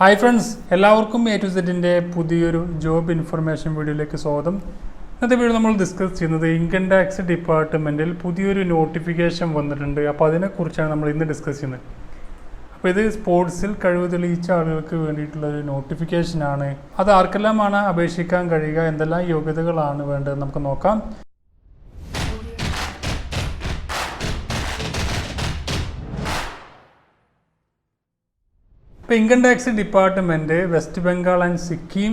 Hi friends, എല്ലാവർക്കും A2Zന്റെ പുതിയൊരു job information വീഡിയോയിലേക്ക് സ്വാഗതം. ഇന്നത്തെ വീഡിയോ നമ്മൾ ഡിസ്കസ് ചെയ്യുന്നത് ഇൻകം ടാക്സ് ഡിപ്പാർട്ട്മെൻറ്റിൽ പുതിയൊരു നോട്ടിഫിക്കേഷൻ വന്നിട്ടുണ്ട്. അപ്പോൾ അതിനെക്കുറിച്ചാണ് നമ്മൾ ഇന്ന് ഡിസ്കസ് ചെയ്യുന്നത്. അപ്പോൾ ഇത് സ്പോർട്സിൽ കഴിവ് തെളിയിച്ച ആളുകൾക്ക് വേണ്ടിയിട്ടുള്ളൊരു നോട്ടിഫിക്കേഷനാണ്. അത് ആർക്കെല്ലാമാണ് അപേക്ഷിക്കാൻ കഴിയുക, എന്തെല്ലാം യോഗ്യതകളാണ് വേണ്ടത് നമുക്ക് നോക്കാം. ഇപ്പോൾ income tax department West Bengal and Sikkim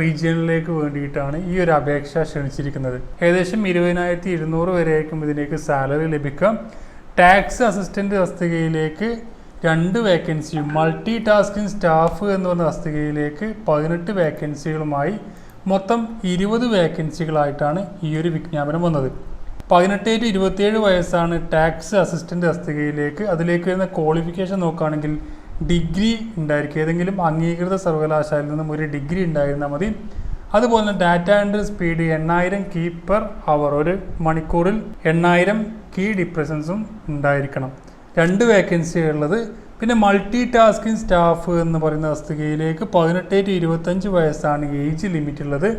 റീജിയനിലേക്ക് വേണ്ടിയിട്ടാണ് ഈ ഒരു അപേക്ഷ ക്ഷണിച്ചിരിക്കുന്നത്. ഏകദേശം 20,200 വരെയായിരിക്കും ഇതിലേക്ക് സാലറി ലഭിക്കാം. ടാക്സ് അസിസ്റ്റൻ്റ് തസ്തികയിലേക്ക് 2 വേക്കൻസിയും മൾട്ടി ടാസ്കിംഗ് സ്റ്റാഫ് എന്ന് പറഞ്ഞ തസ്തികയിലേക്ക് 18 വേക്കൻസികളുമായി മൊത്തം 20 വേക്കൻസികളായിട്ടാണ് ഈ ഒരു വിജ്ഞാപനം വന്നത്. 18 to 27 വയസ്സാണ് ടാക്സ് അസിസ്റ്റൻ്റ് തസ്തികയിലേക്ക്. അതിലേക്ക് വരുന്ന ക്വാളിഫിക്കേഷൻ നോക്കുകയാണെങ്കിൽ ഡിഗ്രി ഉണ്ടായിരിക്കും. ഏതെങ്കിലും അംഗീകൃത സർവകലാശാലയിൽ നിന്നും ഒരു ഡിഗ്രി ഉണ്ടായിരുന്നാൽ മതി. അതുപോലെ തന്നെ data entry speed 8000 key per hour, ഒരു മണിക്കൂറിൽ 8000 കീ ഡിപ്രഷൻസും ഉണ്ടായിരിക്കണം. 2 വേക്കൻസി ഉള്ളത്. പിന്നെ മൾട്ടി ടാസ്കിംഗ് സ്റ്റാഫ് എന്ന് പറയുന്ന തസ്തികയിലേക്ക് 18 to 25 വയസ്സാണ് ഏജ് ലിമിറ്റ് ഉള്ളത്.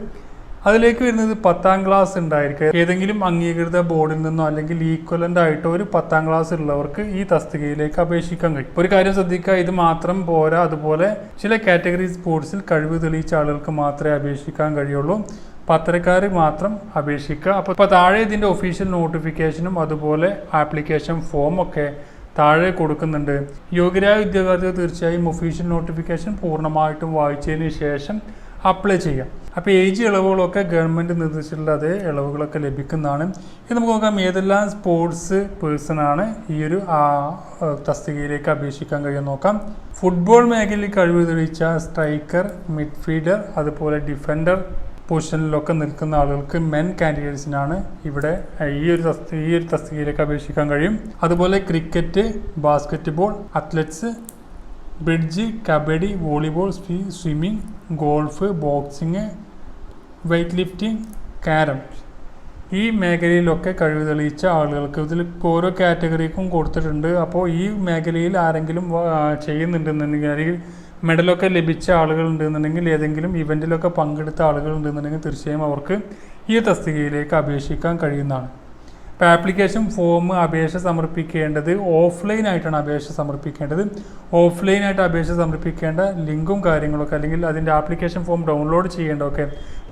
അതിലേക്ക് വരുന്നത് 10ാം ക്ലാസ് ഉണ്ടായിരിക്കുക. ഏതെങ്കിലും അംഗീകൃത ബോർഡിൽ നിന്നോ അല്ലെങ്കിൽ ഈക്വലൻ്റ് ആയിട്ടോ ഒരു 10ാം ക്ലാസ് ഉള്ളവർക്ക് ഈ തസ്തികയിലേക്ക് അപേക്ഷിക്കാൻ കഴിയും. ഒരു കാര്യം ശ്രദ്ധിക്കുക, ഇത് മാത്രം പോരാ. അതുപോലെ ചില കാറ്റഗറി സ്പോർട്സിൽ കഴിവ് തെളിയിച്ച ആളുകൾക്ക് മാത്രമേ അപേക്ഷിക്കാൻ കഴിയുള്ളൂ. പത്രക്കാർ മാത്രം അപേക്ഷിക്കുക. അപ്പോൾ താഴെ ഇതിൻ്റെ ഒഫീഷ്യൽ നോട്ടിഫിക്കേഷനും അതുപോലെ ആപ്ലിക്കേഷൻ ഫോമൊക്കെ താഴെ കൊടുക്കുന്നുണ്ട്. യോഗ്യരായ ഉദ്യോഗാർത്ഥികൾ തീർച്ചയായും ഒഫീഷ്യൽ നോട്ടിഫിക്കേഷൻ പൂർണ്ണമായിട്ടും വായിച്ചതിന് ശേഷം അപ്ലൈ ചെയ്യാം. അപ്പോൾ ഏജ് ഇളവുകളൊക്കെ ഗവൺമെൻറ് നിർദ്ദേശിച്ചിട്ടുള്ള അതേ ഇളവുകളൊക്കെ ലഭിക്കുന്നതാണ്. ഇത് നമുക്ക് നോക്കാം ഏതെല്ലാം സ്പോർട്സ് പേഴ്സണാണ് ഈ ഒരു തസ്തികയിലേക്ക് അപേക്ഷിക്കാൻ കഴിയുമെന്ന് നോക്കാം. ഫുട്ബോൾ മേഖലയിൽ കഴിവ് തെളിയിച്ച സ്ട്രൈക്കർ, മിഡ്ഫീൽഡർ, അതുപോലെ ഡിഫൻഡർ പൊസിഷനിലൊക്കെ നിൽക്കുന്ന ആളുകൾക്ക് മെൻ കാൻഡിഡേറ്റ്സിനാണ് ഇവിടെ ഈ ഒരു തസ്തികയിലേക്ക് അപേക്ഷിക്കാൻ കഴിയും. അതുപോലെ cricket, basketball, athletes, bridge, kabaddi, volleyball, swimming, golf, boxing, weightlifting, carrom, ഈ മേഖലയിലൊക്കെ കഴിവ് തെളിയിച്ച ആളുകൾക്ക് ഇതിൽ ഓരോ കാറ്റഗറിക്കും കൊടുത്തിട്ടുണ്ട്. അപ്പോൾ ഈ മേഖലയിൽ ആരെങ്കിലും ചെയ്യുന്നുണ്ടെന്നുണ്ടെങ്കിൽ അല്ലെങ്കിൽ മെഡലൊക്കെ ലഭിച്ച ആളുകളുണ്ടെന്നുണ്ടെങ്കിൽ ഏതെങ്കിലും ഇവൻറ്റിലൊക്കെ പങ്കെടുത്ത ആളുകളുണ്ടെന്നുണ്ടെങ്കിൽ തീർച്ചയായും അവർക്ക് ഈ തസ്തികയിലേക്ക് അപേക്ഷിക്കാൻ കഴിയുന്നതാണ്. ഇപ്പോൾ ആപ്ലിക്കേഷൻ ഫോം അപേക്ഷ സമർപ്പിക്കേണ്ടത് ഓഫ്ലൈനായിട്ടാണ് അപേക്ഷ സമർപ്പിക്കേണ്ടത്. ഓഫ്ലൈനായിട്ട് അപേക്ഷ സമർപ്പിക്കേണ്ട ലിങ്കും കാര്യങ്ങളൊക്കെ അല്ലെങ്കിൽ അതിൻ്റെ ആപ്ലിക്കേഷൻ ഫോം ഡൗൺലോഡ് ചെയ്യേണ്ടതൊക്കെ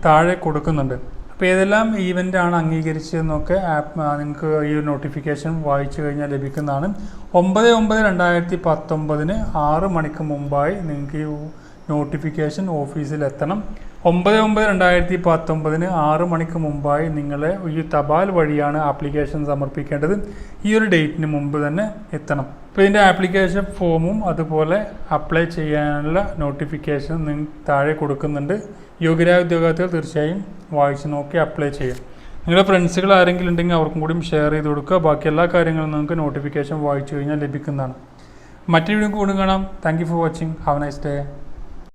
താഴെ കൊടുക്കുന്നുണ്ട്. അപ്പോൾ ഏതെല്ലാം ഈവൻ്റാണ് അംഗീകരിച്ചതെന്നൊക്കെ നിങ്ങൾക്ക് ഈ ഒരു നോട്ടിഫിക്കേഷൻ വായിച്ചു കഴിഞ്ഞാൽ ലഭിക്കുന്നതാണ്. 9/9/2019 6 മണിക്ക് മുമ്പായി നിങ്ങൾക്ക് ഈ നോട്ടിഫിക്കേഷൻ ഓഫീസിൽ എത്തണം. 9/9/2019 6 മണിക്ക് മുമ്പായി നിങ്ങളെ ഈ തപാൽ വഴിയാണ് ആപ്ലിക്കേഷൻ സമർപ്പിക്കേണ്ടത്. ഈ ഒരു ഡേറ്റിന് മുമ്പ് തന്നെ എത്തണം. അപ്പോൾ ഇതിൻ്റെ ആപ്ലിക്കേഷൻ ഫോമും അതുപോലെ അപ്ലൈ ചെയ്യാനുള്ള നോട്ടിഫിക്കേഷൻ നിങ്ങൾക്ക് താഴെ കൊടുക്കുന്നുണ്ട്. യോഗ്യരായ ഉദ്യോഗാർത്ഥികൾ തീർച്ചയായും വായിച്ച് നോക്കി അപ്ലൈ ചെയ്യാം. നിങ്ങളുടെ ഫ്രണ്ട്സുകൾ ആരെങ്കിലും ഉണ്ടെങ്കിൽ അവർക്കും കൂടി ഷെയർ ചെയ്ത് കൊടുക്കുക. ബാക്കി എല്ലാ കാര്യങ്ങളും നിങ്ങൾക്ക് നോട്ടിഫിക്കേഷൻ വായിച്ചു കഴിഞ്ഞാൽ ലഭിക്കുന്നതാണ്. മറ്റൊരു വീഡിയോ കൂടി കാണാം. Thank you for watching. Have A nice day.